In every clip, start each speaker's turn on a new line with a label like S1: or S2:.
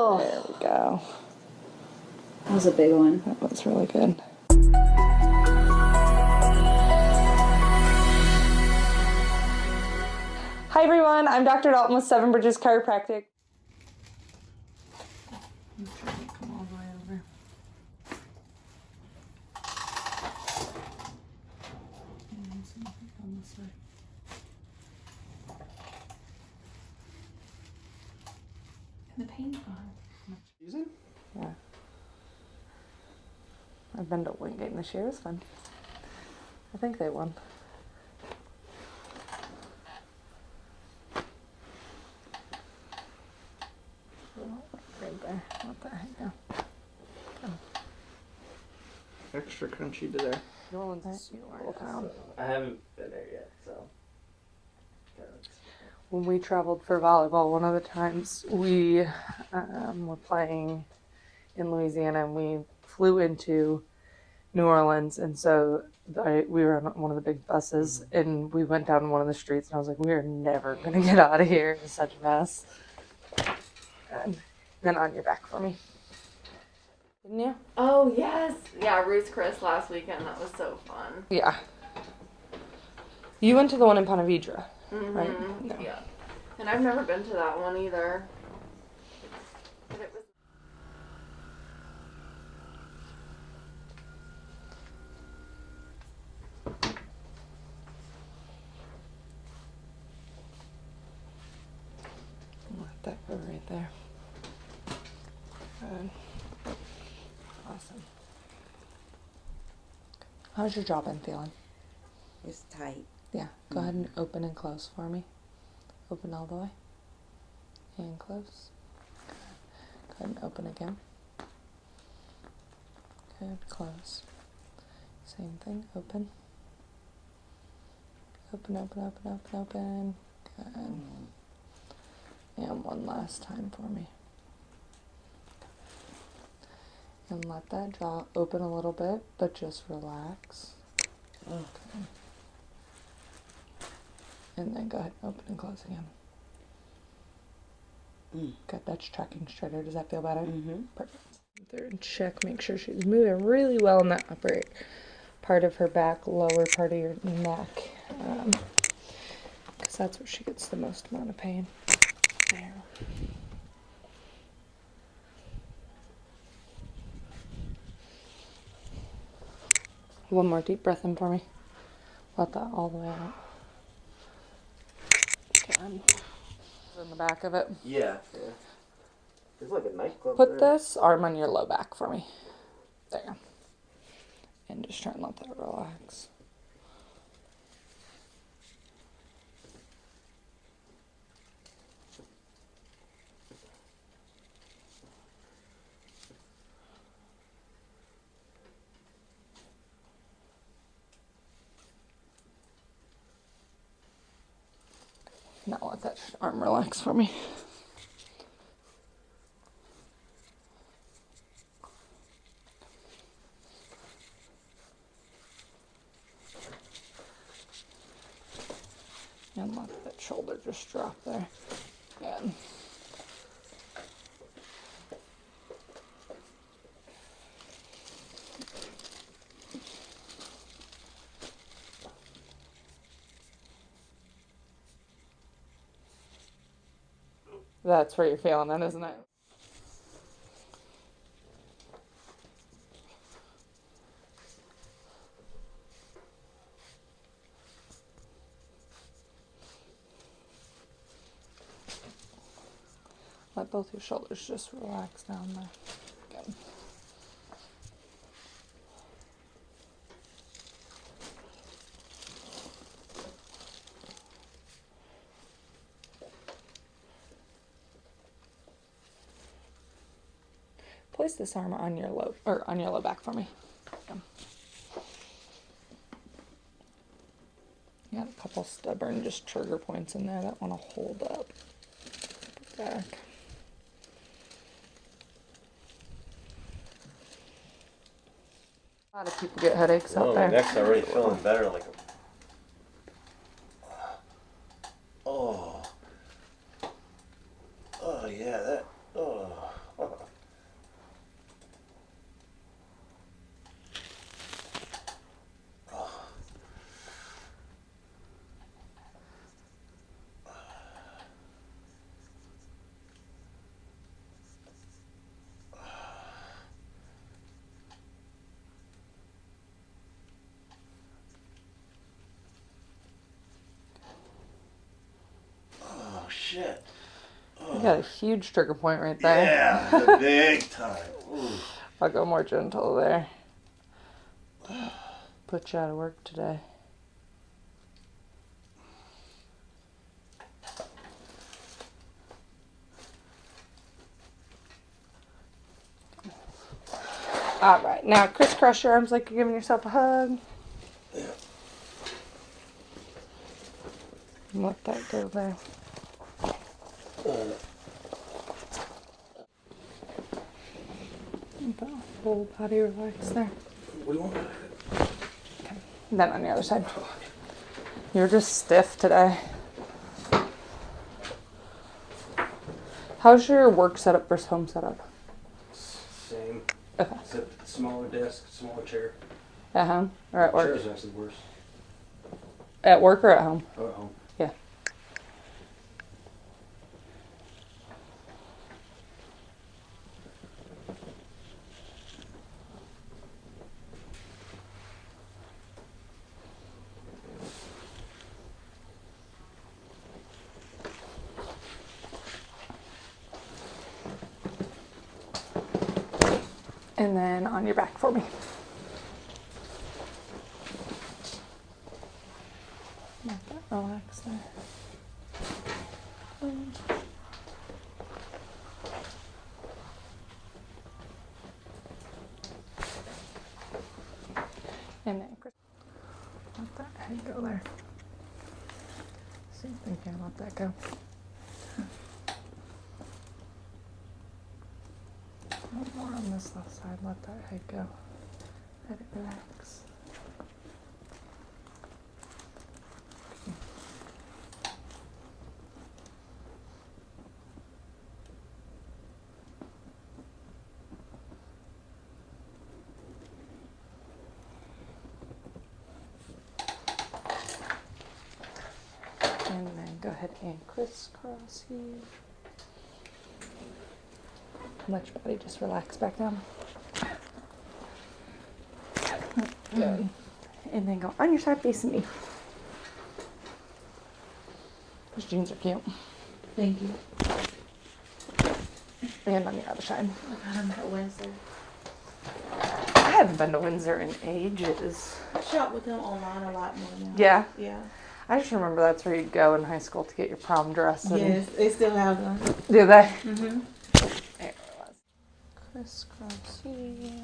S1: Oh,
S2: There we go.
S1: that was a big one.
S2: That was really good. Hi everyone, I'm Dr. Dalton with Seven Bridges Chiropractic. I'm trying to come all the way over. And see if we come this way.
S1: And the pain's gone.
S3: Season?
S2: Yeah. I've been to Wingate this year. It was fun. I think they won. Right there. What the heck now?
S3: Extra crunchy to there.
S2: New Orleans is a cool town.
S3: I haven't been there yet, so.
S2: When we traveled for volleyball, one of the times we were playing in Louisiana, and we flew into New Orleans, and so we were on one of the big buses, and we went down one of the streets, and I was like, we are never gonna get out of here. It's such a mess. And then on your back for me. Didn't you?
S4: Oh, yes. Yeah, Ruth's Chris last weekend. That was so fun.
S2: Yeah. You went to the one in Ponte Vedra, right? No.
S4: Yeah. And I've never been to that one either. But it was...
S2: Let that go right there. Good. Awesome. How's your jaw been feeling?
S5: It's tight.
S2: Yeah. Go ahead and open and close for me. Open all the way. And close. Good. Go ahead and open again. Good. Close. Same thing. Open. Open, open, open, open, open. Good. And one last time for me. And let that jaw open a little bit, but just relax. Okay. And then go ahead and open and close again. Good, that's tracking straighter. Does that feel better?
S5: Mm-hmm.
S2: Perfect. Third check, make sure she's moving really well in that upper part of her back, lower part of your neck. Because that's where she gets the most amount of pain. There. One more deep breath in for me. Let that all the way out. Good. In the back of it.
S3: Yeah. It's like a nightclub.
S2: Put this arm on your low back for me. There. And just try and let that relax. Now let that arm relax for me. And let that shoulder just drop there. Good. That's where you're feeling it, isn't it? Let both your shoulders just relax down there. Good. Place this arm on your low back for me. Yeah. You got a couple stubborn just trigger points in there that want to hold up the back. A lot of people get headaches out there.
S6: My neck's already feeling better. Like, oh yeah, that. Oh, shit.
S2: You got a huge trigger point right there.
S6: Yeah, the big time. Ooh.
S2: I'll go more gentle there. Put you out of work today. All right, now crisscross your arms like you're giving yourself a hug.
S6: Yeah.
S2: And let that go there. And the whole body relax there.
S6: What do you want?
S2: Okay. And then on the other side. You're just stiff today. How's your work setup versus home setup?
S6: Same.
S2: Okay.
S6: Except smaller desk, smaller chair.
S2: At home or at work?
S6: Chair's actually worse.
S2: At work or at home?
S6: Oh, at home.
S2: Yeah. And then on your back for me. Let that relax there. And then let that head go there. Same thing here, let that go. A little more on this left side, let that head go. Let it relax. And then go ahead and crisscross here. Let your body just relax back down. Good. And then go on your side facing me. Those jeans are cute.
S5: Thank you.
S2: And on your other side.
S5: I got them at Windsor.
S2: I haven't been to Windsor in ages.
S5: I shop with them online a lot more now.
S2: Yeah?
S5: Yeah.
S2: I just remember that's where you'd go in high school to get your prom dress. And
S5: Yes, they still have them.
S2: do they?
S5: Mm-hmm.
S2: There it was. Crisscross here.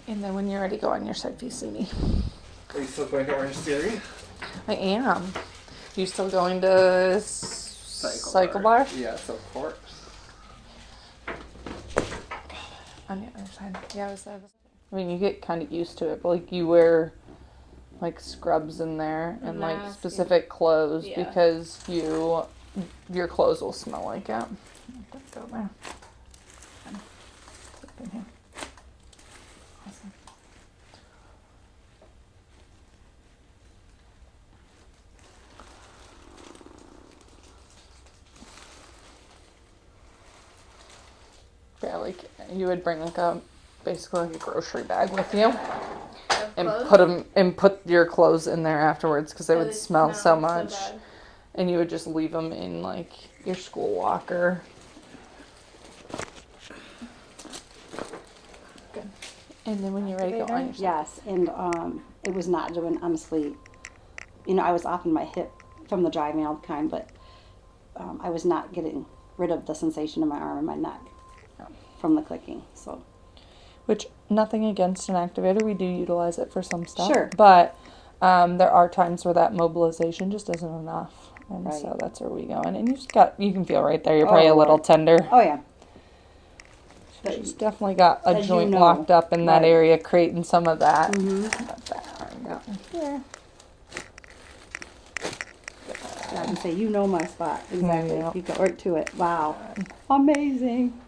S2: And then when you're ready, go on your side facing me.
S3: Are you still going to Orange Theory?
S2: I am. You still going to Cycle Bar?
S3: Yes, of course.
S2: On the other side. Yeah, I was there. I mean, you get kind of used to it, but like you wear like scrubs in there and like
S1: mask,
S2: specific clothes
S1: yeah.
S2: because your clothes will smell like it. Let's go there. Flip in here. Awesome. Yeah, like you would bring like basically like a grocery bag with you and put your clothes in there afterwards because they would smell so much. And you would just leave them in like your school locker. Good. And then when you're ready, go on your side.
S7: Yes, and it was not doing, honestly, I was off in my hip from the driving all the time, but I was not getting rid of the sensation in my arm and my neck from the clicking. So,
S2: Which, nothing against an activator. We do utilize it for some stuff.
S7: Sure.
S2: But there are times where that mobilization just isn't enough. And
S7: Right.
S2: so that's where we go in. And you can feel right there. You're probably a little
S7: Lord.
S2: tender.
S7: Oh yeah. But
S2: She's definitely got a
S7: as you
S2: joint
S7: know,
S2: locked up in that
S7: right.
S2: area, creating some of that.
S7: Mhm.
S2: Let that arm down here.
S7: I can say my spot exactly.
S2: Yeah.
S7: You go right to it. Wow, amazing.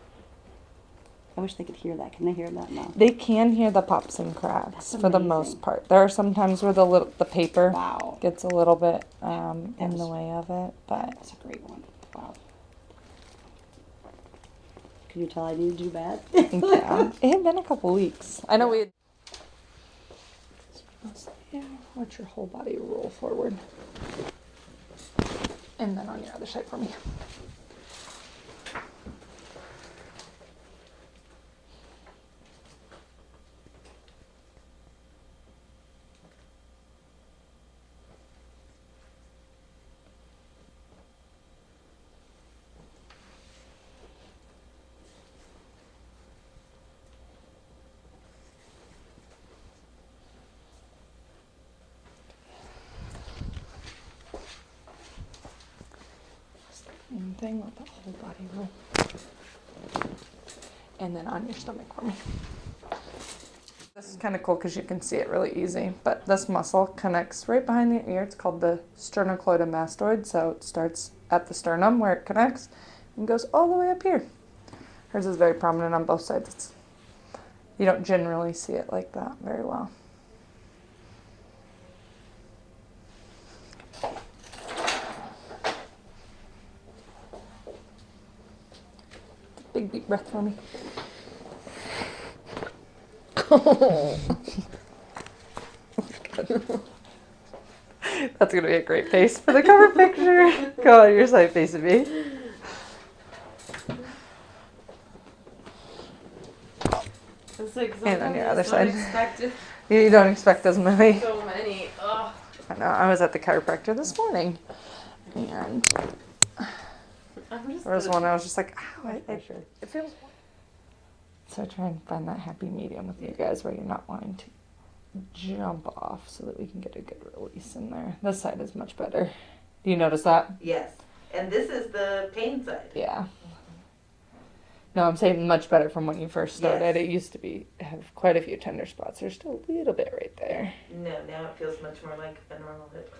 S7: I wish they could hear that. Can they hear that now?
S2: They can hear the pops and cracks
S7: That's
S2: for the
S7: amazing.
S2: most part. There are some times where the paper
S7: Wow,
S2: gets a little bit in
S7: was-
S2: the way of it, but
S7: that's a great one. Wow. you tell I needed you bad.
S2: Yeah, it had been a couple weeks. I know we had. Yeah, let your whole body roll forward. And then on your other side for me. Same thing, let the whole body roll. And then on your stomach for me. This is kind of cool because you can see it really easy, but this muscle connects right behind the ear. It's called the sternocleidomastoid, so it starts at the sternum where it connects and goes all the way up here. Hers is very prominent on both sides. You don't generally see it like that very well. Big deep breath for me. That's gonna be a great face for the cover picture. Go on your side facing me.
S4: It's like
S2: And on your other
S4: sometimes
S2: side.
S4: unexpected.
S2: You don't expect as many.
S4: So many. Ugh.
S2: I know. I was at the chiropractor this morning, and
S4: I'm just
S2: there was
S4: gonna-
S2: one I was just like, "Ow, it feels." So I try and find that happy medium with you guys where you're not wanting to jump off, so that we can get a good release in there. This side is much better. Do you notice that?
S5: Yes. And this is the pain side.
S2: Yeah. No, I'm saying much better from when you first started.
S5: Yes.
S2: It used to have quite a few tender spots. There's still a little bit right there.
S5: No, now it feels much more like a normal hip.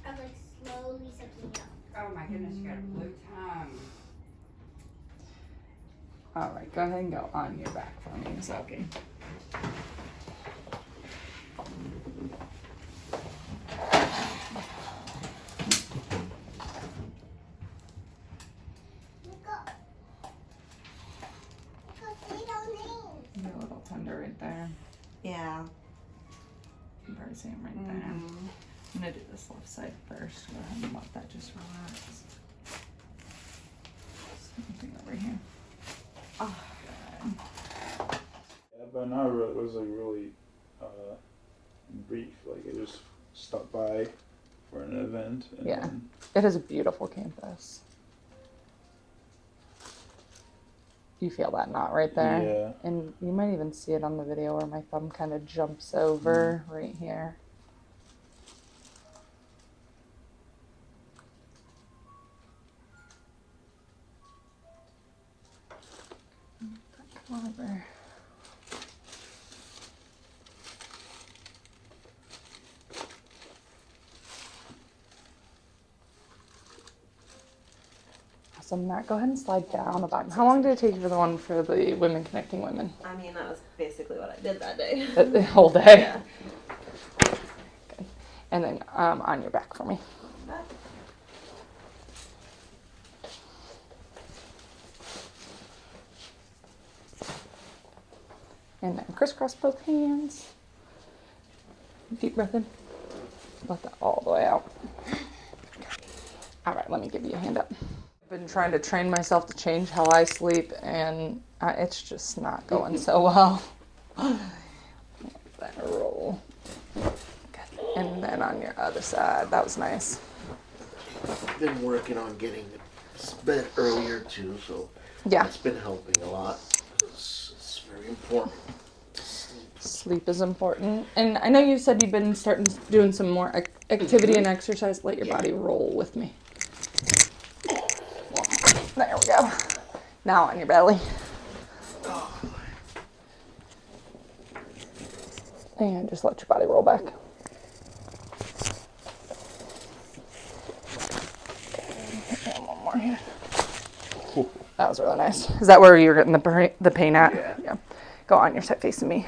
S8: I'm like slowly sucking up.
S9: Oh my goodness, you got a blue tongue.
S2: All right, go ahead and go on your back for me, Zelky.
S8: Look up. Look up, they don't name.
S2: You're a little tender right there.
S5: Yeah.
S2: You can probably see him right there. I'm gonna do this left side first. Go ahead and let that just relax. Same thing over here. Oh, good.
S10: Yeah, but now it was like really brief. Like I just stopped by for an event. And
S2: Yeah.
S10: then,
S2: It is a beautiful campus. You feel that knot right there?
S10: Yeah.
S2: And you might even see it on the video where my thumb kind of jumps over right here. Come over. Awesome, Matt. Go ahead and slide down about. How long did it take you for the one for the women connecting women?
S4: I mean, that was basically what I did that day.
S2: The whole day?
S4: Yeah.
S2: Good. And then on your back for me. And then crisscross both hands. Deep breath in. Let that all the way out. All right, let me give you a hand up. I've been trying to train myself to change how I sleep, and it's just not going so well. Let that roll. Good. And then on your other side, that was nice.
S11: Been working on getting to bed earlier too, so
S2: Yeah,
S11: that's been helping a lot. It's very important.
S2: sleep is important. And I know you said you've been doing some more activity and exercise. Let your body roll with me. There we go. Now on your belly. And just let your body roll back. That was really nice. Is that where you're getting the pain at?
S3: Yeah.
S2: Go on your side facing me.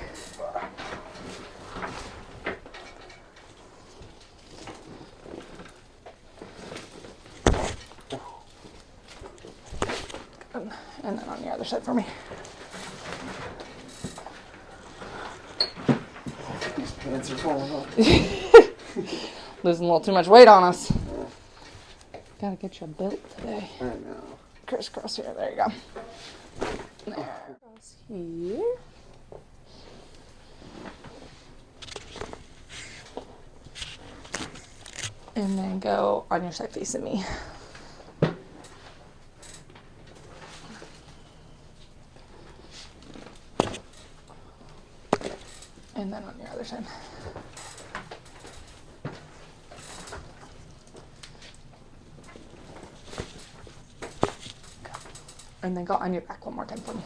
S2: Good. And then on the other side for me.
S3: These pants are falling off.
S2: Losing a little too much weight on us. Gotta get you built today.
S3: I know.
S2: Crisscross here. There you go. There. Cross here. And then go on your side facing me. And then on your other side. And then go on your back one more time for me.